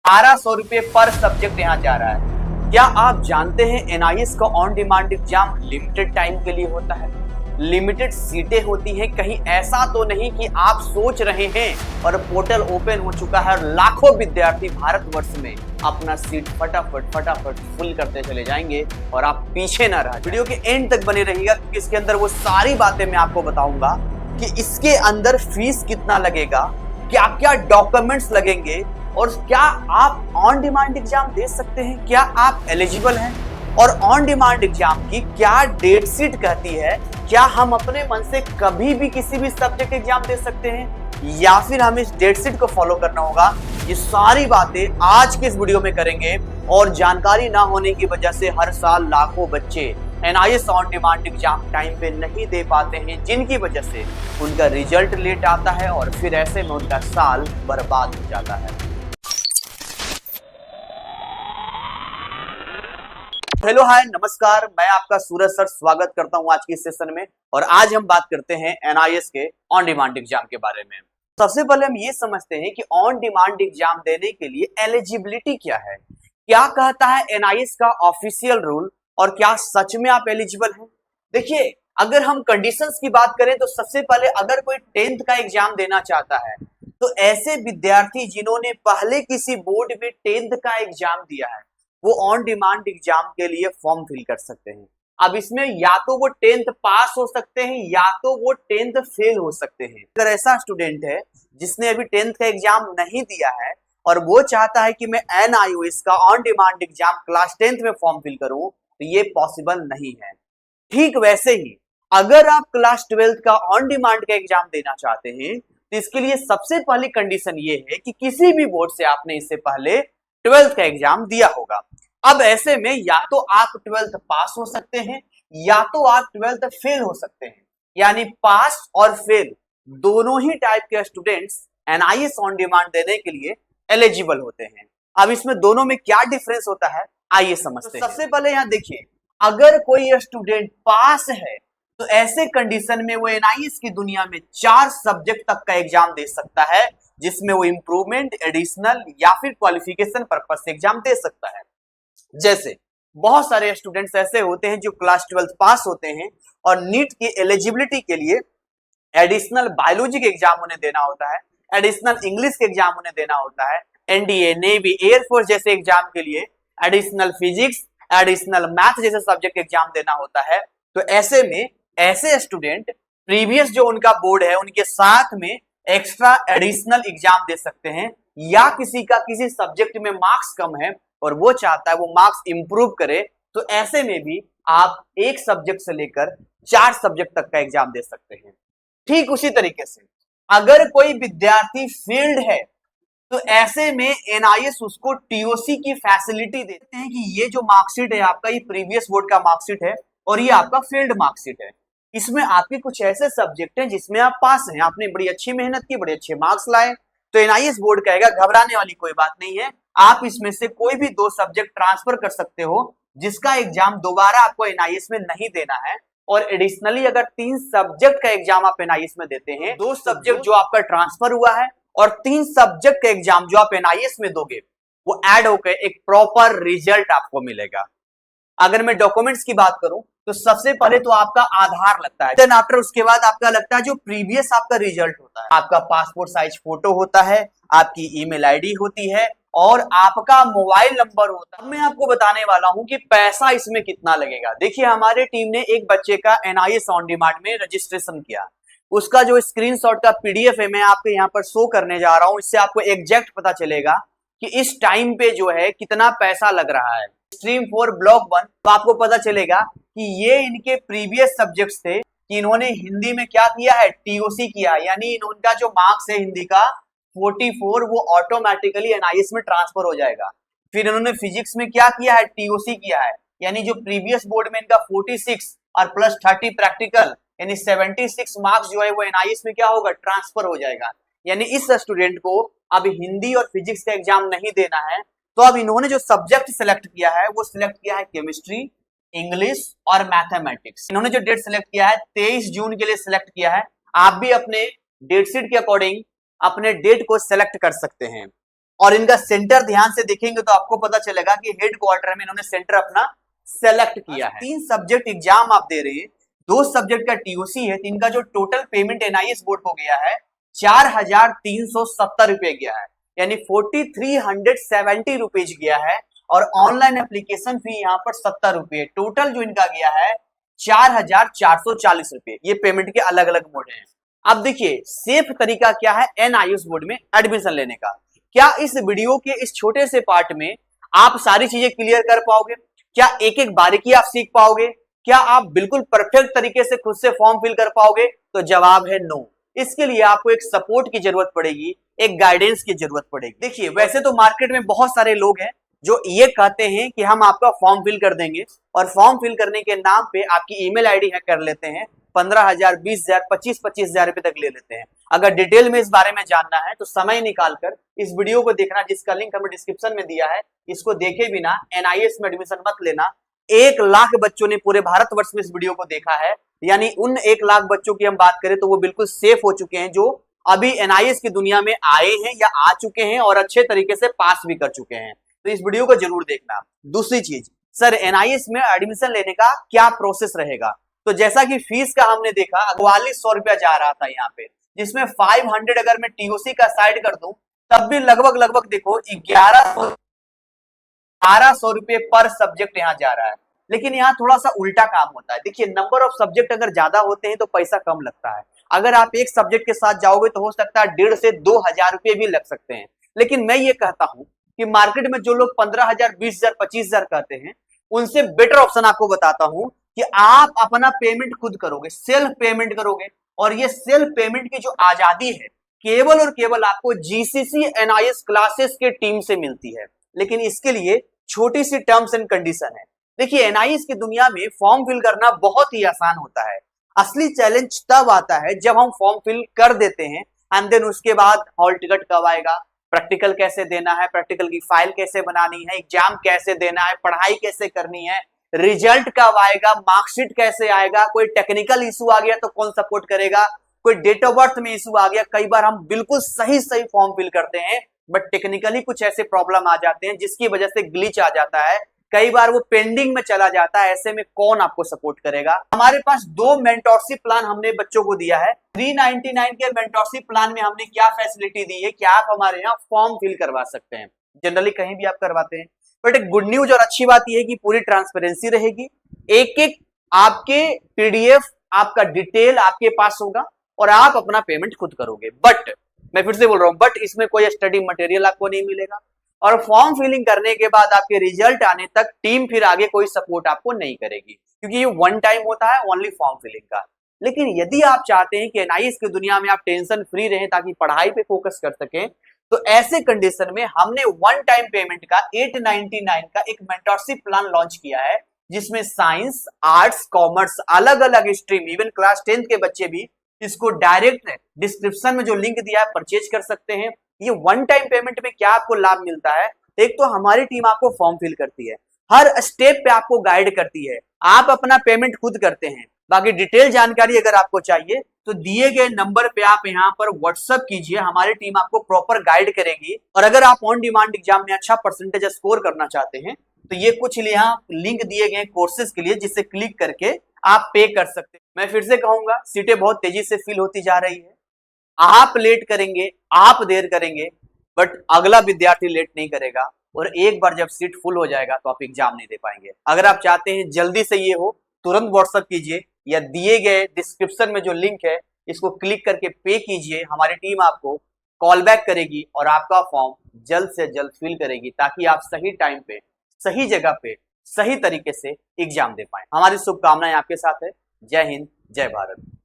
₹1200 पर सब्जेक्ट यहाँ जा रहा है। क्या आप जानते हैं एनआईएस का on demand exam limited time के लिए होता है, लिमिटेड सीटें होती हैं। कहीं ऐसा तो नहीं कि आप सोच रहे हैं और पोर्टल ओपन हो चुका है और लाखों विद्यार्थी भारतवर्ष में अपना सीट फटाफट फुल करते चले जाएंगे और आप पीछे ना रह। वीडियो के एंड तक बने रहिएगा क्योंकि इसके अंदर वो सारी बातें मैं आपको बताऊंगा कि इसके अंदर फीस कितना लगेगा, क्या क्या डॉक्यूमेंट्स लगेंगे और क्या आप ऑन डिमांड एग्जाम दे सकते हैं, क्या आप एलिजिबल हैं, और ऑन डिमांड एग्जाम की क्या डेट शीट कहती है, क्या हम अपने मन से कभी भी किसी भी सब्जेक्ट एग्जाम दे सकते हैं या फिर हमें इस डेट शीट को फॉलो करना होगा। ये सारी बातें आज के इस वीडियो में करेंगे और जानकारी ना होने की वजह से हर साल लाखों बच्चे NIS on demand exam time पे नहीं दे पाते हैं, जिनकी वजह से उनका रिजल्ट लेट आता है और फिर ऐसे में उनका साल बर्बाद हो जाता है। हेलो हाय नमस्कार, मैं आपका सूरज सर स्वागत करता हूं आज की सेशन में। और आज हम बात करते हैं एनआईएस के ऑन डिमांड एग्जाम के बारे में। सबसे पहले हम ये समझते हैं कि ऑन डिमांड एग्जाम देने के लिए एलिजिबिलिटी क्या है, क्या कहता है एनआईएस का ऑफिशियल रूल और क्या सच में आप एलिजिबल हैं। देखिए, अगर हम कंडीशंस की बात करें तो सबसे पहले अगर कोई 10th का एग्जाम देना चाहता है तो ऐसे विद्यार्थी जिन्होंने पहले किसी बोर्ड में 10th का एग्जाम दिया है वो ऑन डिमांड एग्जाम के लिए फॉर्म फिल कर सकते हैं। अब इसमें या तो वो 10th पास हो सकते हैं या तो वो 10th फेल हो सकते हैं। अगर ऐसा स्टूडेंट है जिसने अभी 10th का एग्जाम नहीं दिया है और वो चाहता है कि मैं एनआईएस का on demand exam class 10th में फॉर्म फिल करूं तो ये पॉसिबल नहीं है। ठीक वैसे ही अगर आप क्लास 12th का ऑन डिमांड का एग्जाम देना चाहते हैं तो इसके लिए सबसे पहली कंडीशन ये है कि किसी भी बोर्ड से आपने इससे पहले 12th का एग्जाम दिया होगा। अब ऐसे में या तो आप 12th पास हो सकते हैं या तो आप 12th फेल हो सकते हैं, यानी पास और फेल दोनों ही टाइप के स्टूडेंट्स एनआईएस ऑन डिमांड देने के लिए एलिजिबल होते हैं। अब इसमें दोनों में क्या डिफरेंस होता है आइए समझते हैं। सबसे पहले यहाँ देखिए, अगर कोई स्टूडेंट पास है तो ऐसे कंडीशन में वो एनआईएस की दुनिया में 4 सब्जेक्ट तक का एग्जाम दे सकता है, जिसमें वो इंप्रूवमेंट, एडिशनल या फिर क्वालिफिकेशन पर्पस से एग्जाम दे सकता है। जैसे बहुत सारे स्टूडेंट्स ऐसे होते हैं जो क्लास 12th पास होते हैं और नीट की एलिजिबिलिटी के लिए एडिशनल बायोलॉजी के एग्जाम उन्हें देना होता है, एडिशनल इंग्लिश के एग्जाम उन्हें देना होता है, एनडीए, नेवी, एयरफोर्स जैसे एग्जाम के लिए एडिशनल फिजिक्स, एडिशनल मैथ जैसे सब्जेक्ट एग्जाम देना होता है। तो ऐसे में ऐसे स्टूडेंट प्रीवियस जो उनका बोर्ड है उनके साथ में एक्स्ट्रा एडिशनल एग्जाम दे सकते हैं, या किसी का किसी सब्जेक्ट में मार्क्स कम है और वो चाहता है वो मार्क्स इंप्रूव करे तो ऐसे में भी आप एक सब्जेक्ट से लेकर 4 सब्जेक्ट तक का एग्जाम दे सकते हैं। ठीक उसी तरीके से अगर कोई विद्यार्थी फील्ड है तो ऐसे में एनआईएस उसको टीओसी की फैसिलिटी देते हैं कि ये जो मार्कशीट है आपका, ये प्रीवियस बोर्ड का मार्कशीट है और ये आपका फील्ड मार्कशीट है। इसमें आपके कुछ ऐसे सब्जेक्ट हैं जिसमें आप पास हैं, आपने बड़ी अच्छी मेहनत की, बड़े अच्छे मार्क्स लाए, तो एनआईएस बोर्ड कहेगा घबराने वाली कोई बात नहीं है, आप इसमें से कोई भी 2 सब्जेक्ट ट्रांसफर कर सकते हो जिसका एग्जाम दोबारा आपको एनआईएस में नहीं देना है। और एडिशनली अगर 3 सब्जेक्ट का एग्जाम आप एनआईएस में देते हैं, 2 सब्जेक्ट जो आपका ट्रांसफर हुआ है और 3 सब्जेक्ट का एग्जाम जो आप एनआईएस में दोगे वो ऐड होकर एक प्रॉपर रिजल्ट आपको मिलेगा। अगर मैं डॉक्यूमेंट्स की बात करूं तो सबसे पहले तो आपका आधार लगता है, देन आफ्टर उसके बाद आपका लगता है जो प्रीवियस आपका रिजल्ट होता है, आपका पासपोर्ट साइज फोटो होता है, आपकी ईमेल आईडी होती है और आपका मोबाइल नंबर होता है। मैं आपको बताने वाला हूं कि पैसा इसमें कितना लगेगा। देखिए, हमारे टीम ने एक बच्चे का एनआईएस ऑन डिमांड में रजिस्ट्रेशन किया, उसका जो स्क्रीनशॉट का पीडीएफ है मैं आपको यहाँ पर शो करने जा रहा हूं। इससे आपको एग्जैक्ट पता चलेगा कि इस टाइम पे जो है कितना पैसा लग रहा है। स्ट्रीम 4 ब्लॉक 1 तो आपको पता चलेगा कि ये इनके प्रीवियस सब्जेक्ट्स थे कि इन्होंने हिंदी में क्या किया है, टीओसी किया, यानी इनका जो मार्क्स है हिंदी का 44 वो ऑटोमेटिकली एनआईएस में ट्रांसफर हो जाएगा। फिर इन्होंने फिजिक्स में क्या किया है, टीओसी किया है, यानी जो प्रीवियस बोर्ड में इनका 46 और प्लस 30 प्रैक्टिकल यानी 76 मार्क्स जो है वो एनआईएस में क्या होगा, ट्रांसफर हो जाएगा। यानी इस स्टूडेंट को अब हिंदी और फिजिक्स का एग्जाम नहीं देना है। तो अब इन्होंने जो सब्जेक्ट सिलेक्ट किया है वो सिलेक्ट किया है केमिस्ट्री, इंग्लिश और मैथमेटिक्स। इन्होंने जो डेट सिलेक्ट किया है 23 जून के लिए सिलेक्ट किया है। आप भी अपने डेट शीट के अकॉर्डिंग अपने डेट को सिलेक्ट कर सकते हैं। और इनका सेंटर ध्यान से देखेंगे तो आपको पता चलेगा कि हेड क्वार्टर में इन्होंने सेंटर अपना सेलेक्ट किया है। 3 सब्जेक्ट एग्जाम आप दे रहे हैं, 2 सब्जेक्ट का टीओसी है, तो इनका जो टोटल पेमेंट एनआईएस बोर्ड को गया है 4,370 रुपए गया है, यानी 4,370 रुपीज गया है। और ऑनलाइन एप्लीकेशन फी यहाँ पर 70 रुपए, टोटल जो इनका गया है 4,440 रुपए। ये पेमेंट के अलग अलग मोड हैं। अब देखिए सेफ तरीका क्या है एनआईएस बोर्ड में एडमिशन लेने का। क्या इस वीडियो के इस छोटे से पार्ट में आप सारी चीजें क्लियर कर पाओगे? क्या एक एक बारीकी आप सीख पाओगे? क्या आप बिल्कुल परफेक्ट तरीके से खुद से फॉर्म फिल कर पाओगे? तो जवाब है नो। इसके लिए आपको एक सपोर्ट की जरूरत पड़ेगी, एक गाइडेंस की जरूरत पड़ेगी। देखिए वैसे तो मार्केट में बहुत सारे लोग हैं जो ये कहते हैं कि हम आपका फॉर्म फिल कर देंगे, और फॉर्म फिल करने के नाम पे आपकी ईमेल आईडी हैक कर लेते हैं, 15,000, 20,000, 25,000 रुपए तक ले लेते हैं। अगर डिटेल में इस बारे में जानना है तो समय निकालकर इस वीडियो को देखना, जिसका लिंक हमने डिस्क्रिप्शन में दिया है। इसको देखे बिना एनआईएस में एडमिशन मत लेना। 1 लाख बच्चों ने पूरे भारतवर्ष में इस वीडियो को देखा है, यानी उन 1 लाख बच्चों की हम बात करें तो वो बिल्कुल सेफ हो चुके हैं, जो अभी एनआईएस की दुनिया में आए हैं या आ चुके हैं और अच्छे तरीके से पास भी कर चुके हैं। तो इस वीडियो को जरूर देखना। दूसरी चीज, सर एनआईएस में एडमिशन लेने का क्या प्रोसेस रहेगा? तो जैसा कि फीस का हमने देखा 4400 रुपया जा रहा था यहाँ पे, जिसमें 500 अगर मैं टीओसी का साइड कर दूं तब भी लगभग देखो 1100 रुपये पर सब्जेक्ट यहाँ जा रहा है। लेकिन यहाँ थोड़ा सा उल्टा काम होता है। देखिए नंबर ऑफ सब्जेक्ट अगर ज्यादा होते हैं तो पैसा कम लगता है। अगर आप एक सब्जेक्ट के साथ जाओगे तो हो सकता है 1,500 से 2,000 रुपये भी लग सकते हैं। लेकिन मैं ये कहता हूं कि मार्केट में जो लोग 15,000, 20,000, 25,000 कहते हैं, उनसे बेटर ऑप्शन आपको बताता हूं कि आप अपना पेमेंट खुद करोगे, सेल्फ पेमेंट करोगे। और ये सेल्फ पेमेंट की जो आजादी है केवल और केवल आपको जीसीसी एनआईएस क्लासेस के टीम से मिलती है। लेकिन इसके लिए छोटी सी टर्म्स एंड कंडीशन है। देखिए एनआईएस की दुनिया में फॉर्म फिल करना बहुत ही आसान होता है। असली चैलेंज तब आता है जब हम फॉर्म फिल कर देते हैं एंड देन उसके बाद हॉल टिकट कब आएगा, प्रैक्टिकल कैसे देना है, प्रैक्टिकल की फाइल कैसे बनानी है, एग्जाम कैसे देना है, पढ़ाई कैसे करनी है, रिजल्ट कब आएगा, मार्कशीट कैसे आएगा, कोई टेक्निकल इशू आ गया तो कौन सपोर्ट करेगा, कोई डेट ऑफ बर्थ में इशू आ गया। कई बार हम बिल्कुल सही फॉर्म फिल करते हैं बट टेक्निकली कुछ ऐसे प्रॉब्लम आ जाते हैं जिसकी वजह से ग्लिच आ जाता है, कई बार वो पेंडिंग में चला जाता है। ऐसे में कौन आपको सपोर्ट करेगा? हमारे पास 2 मेंटोरशिप प्लान हमने बच्चों को दिया है। 399 के मेंटोरशिप प्लान में हमने क्या फैसिलिटी दी है कि आप हमारे यहाँ फॉर्म फिल करवा सकते हैं। जनरली कहीं भी आप करवाते हैं, बट एक गुड न्यूज और अच्छी बात यह है कि पूरी ट्रांसपेरेंसी रहेगी। एक एक आपके पीडीएफ, आपका डिटेल आपके पास होगा और आप अपना पेमेंट खुद करोगे। बट मैं फिर से बोल रहा हूं, बट इसमें कोई स्टडी मटेरियल आपको नहीं मिलेगा, और फॉर्म फिलिंग करने के बाद आपके रिजल्ट आने तक टीम फिर आगे कोई सपोर्ट आपको नहीं करेगी, क्योंकि ये 1 टाइम होता है ओनली फॉर्म फिलिंग का। लेकिन यदि आप चाहते हैं कि एनआईएस की दुनिया में आप टेंशन फ्री रहें ताकि पढ़ाई पे फोकस कर सकें, तो ऐसे कंडीशन में हमने 1 टाइम पेमेंट का 899 का एक मेंटोरशिप प्लान लॉन्च किया है, जिसमें साइंस, आर्ट्स, कॉमर्स, अलग अलग स्ट्रीम, इवन क्लास 10th के बच्चे भी इसको डायरेक्ट डिस्क्रिप्शन में जो लिंक दिया है परचेज कर सकते हैं। ये 1 टाइम पेमेंट में क्या आपको लाभ मिलता है? एक तो हमारी टीम आपको फॉर्म फिल करती है, हर स्टेप पे आपको गाइड करती है, आप अपना पेमेंट खुद करते हैं। बाकी डिटेल जानकारी अगर आपको चाहिए तो दिए गए नंबर पे आप यहाँ पर व्हाट्सएप कीजिए, हमारी टीम आपको प्रॉपर गाइड करेगी। और अगर आप ऑन डिमांड एग्जाम में अच्छा परसेंटेज स्कोर करना चाहते हैं तो ये कुछ यहाँ लिंक दिए गए कोर्सेज के लिए, जिसे क्लिक करके आप पे कर सकते हैं। मैं फिर से कहूंगा, सीटें बहुत तेजी से फिल होती जा रही है। आप लेट करेंगे, आप देर करेंगे, बट अगला विद्यार्थी लेट नहीं करेगा, और एक बार जब सीट फुल हो जाएगा तो आप एग्जाम नहीं दे पाएंगे। अगर आप चाहते हैं जल्दी से ये हो, तुरंत व्हाट्सएप कीजिए या दिए गए डिस्क्रिप्शन में जो लिंक है इसको क्लिक करके पे कीजिए। हमारी टीम आपको कॉल बैक करेगी और आपका फॉर्म जल्द से जल्द फिल करेगी, ताकि आप सही टाइम पे, सही जगह पे, सही तरीके से एग्जाम दे पाए। हमारी शुभकामनाएं आपके साथ है। जय हिंद, जय भारत।